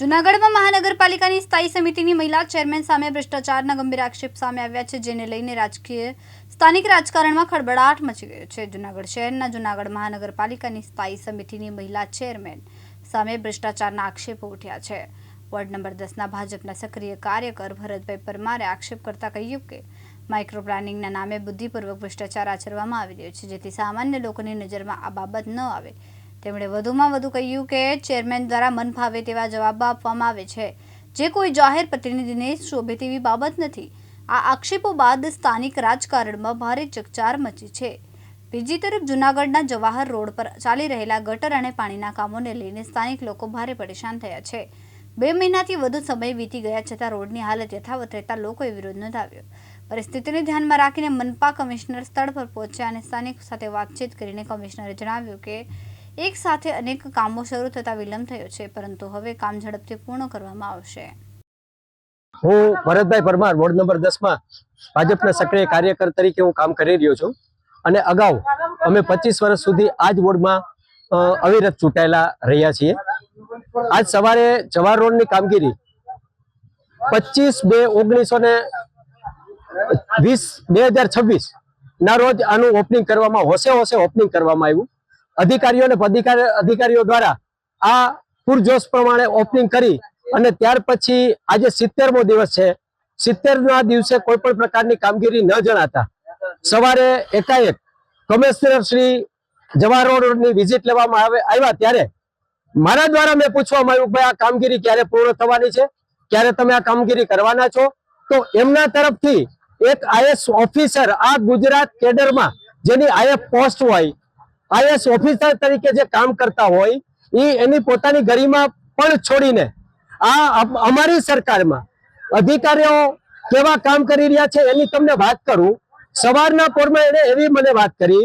જૂનાગઢમાં મહાનગરપાલિકાની સ્થાયી સમિતિની મહિલા ચેરમેન સામે ભ્રષ્ટાચારના ગંભીર આક્ષેપ સામે આવ્યા છે, જેને લઈને સ્થાનિક રાજકારણમાં ખળબળાટ મચી ગયો છે. જૂનાગઢ શહેરના જૂનાગઢ મહાનગરપાલિકાની સ્થાયી સમિતિની મહિલા ચેરમેન સામે ભ્રષ્ટાચારના આક્ષેપો ઉઠ્યા છે. વોર્ડ નંબર 10ના ભાજપના સક્રિય કાર્યકર ભરતભાઈ પરમારે આક્ષેપ કરતા કહ્યું કે માઇક્રો પ્લાનિંગના નામે બુદ્ધિપૂર્વક ભ્રષ્ટાચાર આચરવામાં આવી રહ્યો છે, જેથી સામાન્ય લોકોની નજરમાં આ બાબત ન આવે. તેમણે વધુમાં વધુ કહ્યું કે ચેરમેન દ્વારા મન ફાવે તેવા જવાબ આપવામાં આવે છે, જે કોઈ જાહેર પ્રતિનિધિને શોભે તેવી બાબત નથી. આ આક્ષેપો બાદ સ્થાનિક રાજકારણમાં ભારે ચકચાર મચી છે. બીજી તરફ જૂનાગઢના જવાહર રોડ પર ચાલી રહેલા ગટર અને પાણીના કામોને લઈને સ્થાનિક લોકો ભારે પરેશાન થયા છે. 2 મહિનાથી વધુ સમય વીતી ગયા છતાં રોડની હાલત યથાવત રહેતા લોકોએ વિરોધ નોંધાવ્યો. પરિસ્થિતિને ધ્યાનમાં રાખીને મનપા કમિશનર સ્થળ પર પહોંચ્યા અને સ્થાનિકો સાથે વાતચીત કરીને કમિશનરે જણાવ્યું કે એક સાથે અનેક કામો શરૂ થતા વિલંબ થયો છે, પરંતુ હવે કામ ઝડપથી પૂર્ણ કરવામાં આવશે. હું ભરતભાઈ પરમાર વોર્ડ નંબર 10માં ભાજપના સક્રિય કાર્યકર તરીકે હું કામ કરી રહ્યો છું અને અગાઉ અમે 25 વર્ષ સુધી આ જ વોર્ડમાં અવિરત ચૂંટાયેલા રહ્યા છીએ. આજ સવારે જવાહર રોડની કામગીરી 25/2/2026 ના રોજ આનું ઓપનિંગ કરવામાં હોશે ઓપનિંગ કરવામાં આવ્યું. અધિકારીઓ દ્વારા આ પૂરજોશ પ્રમાણે ઓપનિંગ કરી અને ત્યાર પછી આજે 70મો દિવસ છે. 70ના દિવસે કોઈ પણ પ્રકારની કામગીરી ન જણાતા સવારે એકાએક કમિશનર શ્રી જવાહર રોડની વિઝિટ લેવામાં આવ્યા ત્યારે મારા દ્વારા મેં પૂછવામાં આવ્યું, ભાઈ આ કામગીરી ક્યારે પૂર્ણ થવાની છે, ક્યારે તમે આ કામગીરી કરવાના છો? તો એમના તરફથી એક આઈએસ ઓફિસર આ ગુજરાત કેડરમાં જેની આઈએફ પોસ્ટ હોય, આઈએસ ઓફિસર તરીકે જે કામ કરતા હોય એની પોતાની ગરિમા પણ છોડીને આ અમારી સરકારમાં અધિકારીઓ કેવા કામ કરી રહ્યા છે એની તમને વાત કરું. સવારના પોરમાં એને એવી મને વાત કરી,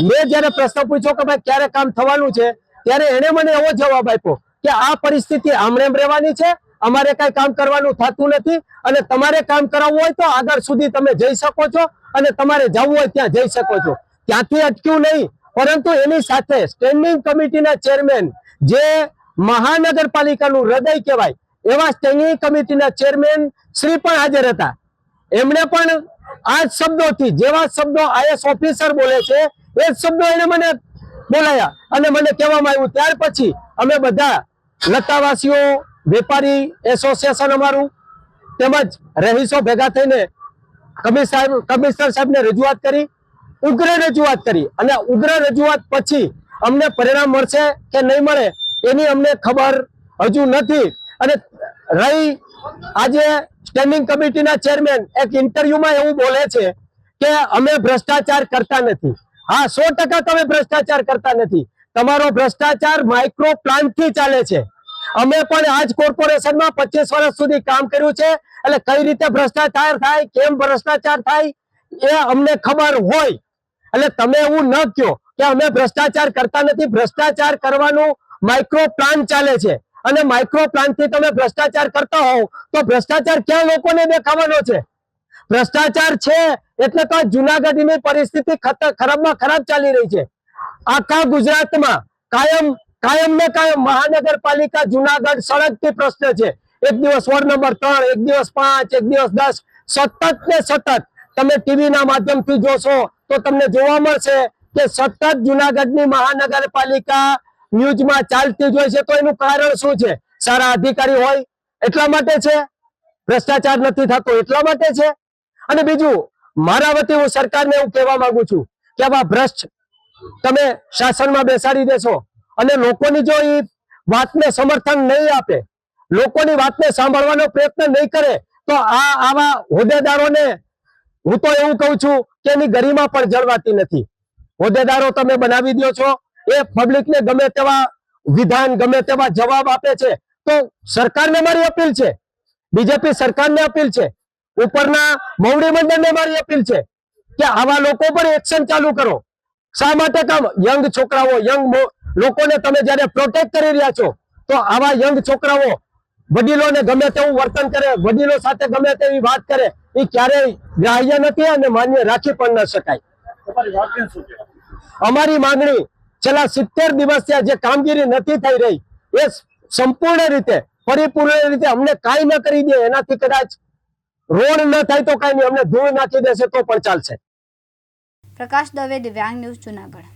મેં જયારે પ્રશ્ન પૂછ્યો કે ભાઈ ક્યારે કામ થવાનું છે ત્યારે એને મને એવો જવાબ આપ્યો કે આ પરિસ્થિતિ આમરેમ રહેવાની છે, અમારે કઈ કામ કરવાનું થતું નથી અને તમારે કામ કરાવવું હોય તો આગળ સુધી તમે જઈ શકો છો અને તમારે જવું હોય ત્યાં જઈ શકો છો. ત્યાંથી અટક્યું નહીં, પરંતુ એની સાથે સ્ટેન્ડિંગ કમિટીના ચેરમેન જે મહાનગરપાલિકાનું હૃદય કહેવાય એવા સ્ટેન્ડિંગ કમિટીના ચેરમેન શ્રી પણ હાજર હતા. એમણે પણ આ શબ્દોથી જેવા શબ્દો આઈએસ ઓફિસર બોલે છે એ જ શબ્દો એને મને બોલાયા અને મને કહેવામાં આવ્યું. ત્યાર પછી અમે બધા લતાવાસીઓ, વેપારી એસોસિએશન અમારું તેમજ રહીશો ભેગા થઈને કમિશનર સાહેબને રજૂઆત કરી, ઉગ્ર રજૂઆત કરી અને ઉગ્ર રજૂઆત પછી અમને પરિણામ મળશે કે નહીં મળે એની અમને ખબર હજુ નથી. અને રહી આજે સ્ટેન્ડિંગ કમિટીના ચેરમેન એક ઇન્ટરવ્યુમાં એવું બોલે છે કે અમે ભ્રષ્ટાચાર કરતા નથી. હા, 100% તમે ભ્રષ્ટાચાર કરતા નથી. તમારો ભ્રષ્ટાચાર માઇક્રો પ્લાનથી ચાલે છે. અમે પણ આજ કોર્પોરેશનમાં 25 વર્ષ સુધી કામ કર્યું છે, એટલે કઈ રીતે ભ્રષ્ટાચાર થાય, કેમ ભ્રષ્ટાચાર થાય એ અમને ખબર હોય. એટલે તમે એવું ન કહો કે અમે ભ્રષ્ટાચાર કરતા નથી. ભ્રષ્ટાચાર કરવાનું માઇક્રો પ્લાન ચાલે છે અને માઇક્રો પ્લાન થી તમે ભ્રષ્ટાચાર કરતા હોવ તો ભ્રષ્ટાચાર ક્યાં લોકોને દેખાવાનો છે? ભ્રષ્ટાચાર છે એટલે તો જૂનાગઢની પરિસ્થિતિ ખરાબમાં ખરાબ ચાલી રહી છે. આખા ગુજરાતમાં કાયમ મહાનગરપાલિકા જૂનાગઢ સળગતી પ્રશ્ન છે. એક દિવસ વોર્ડ નંબર 3, એક દિવસ 5, એક દિવસ 10, સતત ને સતત તમે ટીવીના માધ્યમથી જોશો તો તમને જોવા મળશે કે સતત જૂનાગઢની મહાનગરપાલિકા ન્યૂઝમાં ચાલતી જ હોય છે. તો એનું કારણ શું છે? સારા અધિકારી હોય એટલા માટે છે? ભ્રષ્ટાચાર નથી થતો એટલા માટે છે? અને બીજું, મારા વતી હું સરકારને એવું કહેવા માંગુ છું કે આવા ભ્રષ્ટ તમે શાસનમાં બેસાડી દેશો અને લોકોની જો એ વાતને સમર્થન નહીં આપે, લોકોની વાતને સાંભળવાનો પ્રયત્ન નહીં કરે તો આવા હોદ્દેદારોને હું તો એવું કહું છું કે એની ગરિમા પણ જળવાતી નથી. હોદ્દેદારો તમે બનાવી દો છો, એ પબ્લિકને ગમે તેવા વિધાન, ગમે તેવા જવાબ આપે છે. તો સરકારને મારી અપીલ છે, બીજેપી સરકારને અપીલ છે, ઉપરના મોવડી મંડળને મારી અપીલ છે કે આવા લોકો પર એક્શન ચાલુ કરો. શા માટે કામ? યંગ છોકરાઓ, યંગ લોકોને તમે જયારે પ્રોટેક્ટ કરી રહ્યા છો તો આવા યંગ છોકરાઓ વડીલોને ગમે તેવું વર્તન કરે, વડીલો સાથે ગમે તેવી વાત કરે, એ ક્યારેય ગ્રાહ્ય નથી અને માન્ય રાખી પણ ન શકાય. અમારી માંગણી છેલ્લા 70 દિવસથી જે કામગીરી નથી થઈ રહી એ સંપૂર્ણ રીતે પરિપૂર્ણ રીતે અમને કાંઈ ન કરી દે, એનાથી કદાચ રોડ ન થાય તો કાંઈ નહીં, અમને ધૂળ નાખી દેશે તો પણ ચાલશે. પ્રકાશ દવે, દિવ્યાંગ ન્યૂઝ, જુનાગઢ.